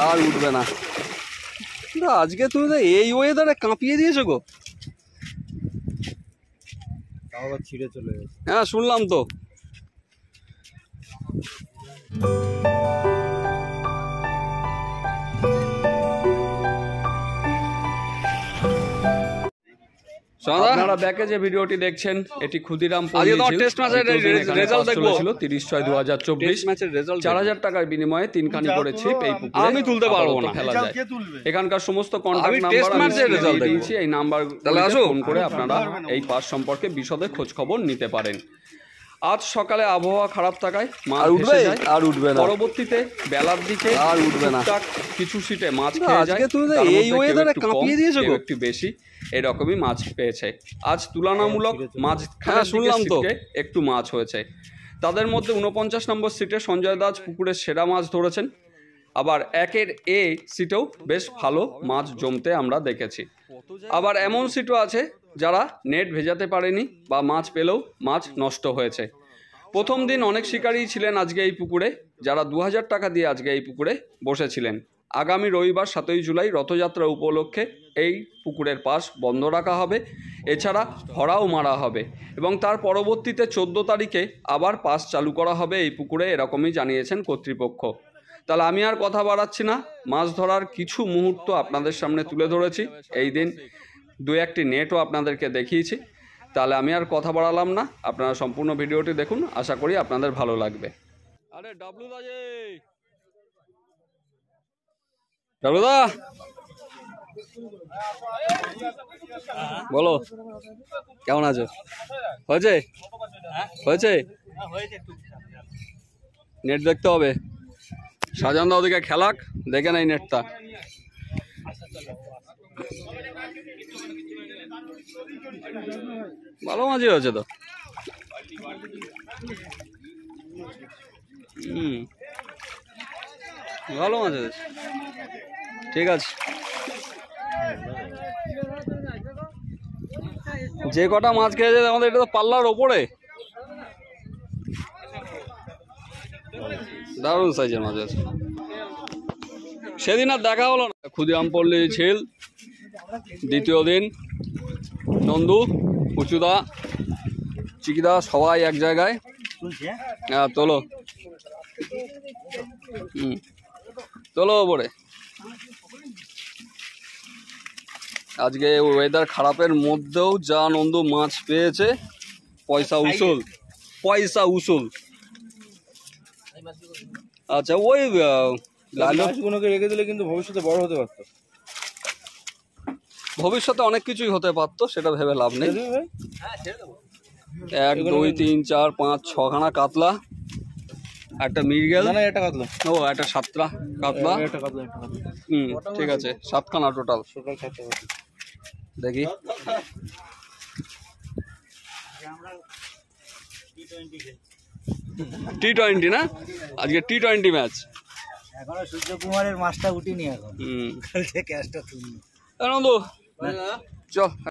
আর উঠবে না। আজকে তুমি তো এই ওয়েদারে কাঁপিয়ে দিয়েছো গো। আবার ছিঁড়ে চলে গেছে। হ্যাঁ শুনলাম তো। আপনারা ব্যাকে যে ভিডিওটি দেখছেন এটি ক্ষুদিরাম টেস্ট ম্যাচের রেজাল্ট দেখবো 30/6/2024 ম্যাচের রেজাল্ট 4000 টাকার বিনিময়ে 3 খানি করে ছিপ এই পুকুরে আমি তুলতে পারবো না, খেলা যায়। এখানকার সমস্ত কন্টাক্ট নাম্বার আমি টেস্ট রেজাল্ট দিয়েছি, এই নাম্বার ফোন করে আপনারা এই পাস সম্পর্কে বিশদে খোঁজ খবর নিতে পারেন। আজ সকালে আবহাওয়া খারাপ থাকায় মাছ ভেসে যায় আর উঠবে না। পরবর্তীতে বেলার দিকে আর উঠবে না, কিছু সিটে মাছ খেয়ে যায়। এই ওয়েদারে কাঁপিয়ে দিয়েছো গো, একটু বেশি এরকমই মাছ পেয়েছে। আজ তুলনামূলক মাছ শুনলাম তো একটু মাছ হয়েছে। তাদের মধ্যে 49 নম্বর সিটে সঞ্জয় দাস পুকুরের সেরা মাছ ধরেছেন। আবার একের এ সিটেও বেশ ভালো মাছ জমতে আমরা দেখেছি। আবার এমন সিটও আছে যারা নেট ভেজাতে পারেনি বা মাছ পেলেও মাছ নষ্ট হয়েছে। প্রথম দিন অনেক শিকারী ছিলেন আজকে এই পুকুরে, যারা 2000 টাকা দিয়ে আজকে এই পুকুরে বসেছিলেন। আগামী রবিবার 7ই জুলাই রথযাত্রা উপলক্ষে এই পুকুরের পাশ বন্ধ রাখা হবে, এছাড়া হরাও মারা হবে এবং তার পরবর্তীতে 14 তারিখে আবার পাস চালু করা হবে এই পুকুরে, এরকমই জানিয়েছেন কর্তৃপক্ষ। তাহলে আমি আর কথা বাড়াচ্ছি না, মাছ ধরার কিছু মুহূর্ত আপনাদের সামনে তুলে ধরেছি। এই দিন 2-1টি নেটও আপনাদেরকে দেখিয়েছি। তাহলে আমি আর কথা বাড়ালাম না, আপনারা সম্পূর্ণ ভিডিওটি দেখুন, আশা করি আপনাদের ভালো লাগবে। আরে ডাবলুদা যে ডাবলুদা বলো কেমন আছো? হয়েছে হয়েছে নেট দেখতে হবে। সাজান দা ওদিকে খেলাক, দেখে নাই নেটটা। ভালো মাছই হয়েছে তো। ভালো মাছ হয়েছে, ঠিক আছে। যে কটা মাছ খেয়েছে আমাদের এটা তো পাল্লার ওপরে, দারুণ সাইজের মাছ আছে। সেদিন আর দেখা হলো না। ক্ষুদিরাম পল্লী ছিল দ্বিতীয় দিন। নন্দু, উঁচুদা, চিকিদা সবাই এক জায়গায়। হ্যাঁ তোলো, তোলো ওপরে। আজকে ওয়েদার খারাপের মধ্যেও যা নন্দু মাছ পেয়েছে, পয়সা উসুল, পয়সা উসুল। আচ্ছা ওই মাছগুলোকে রেখে দিলে কিন্তু ভবিষ্যতে বড় হতে পারতো। ভবিষ্যতে অনেক কিছুই হতে পারতো, সেটা ভেবে লাভ নেই। 1 2 3 4 5 6 খানা কাতলা, একটা মৃগেল, একটা কাতলা, ও একটা 7টা কাতলা, ঠিক আছে 7 খানা টোটাল। দেখি T20 না, আজকে T20 ম্যাচ। এখনো সূর্যকুমারের মাছটা উঠিনি, এখন ক্যাচটা তুললো। চল।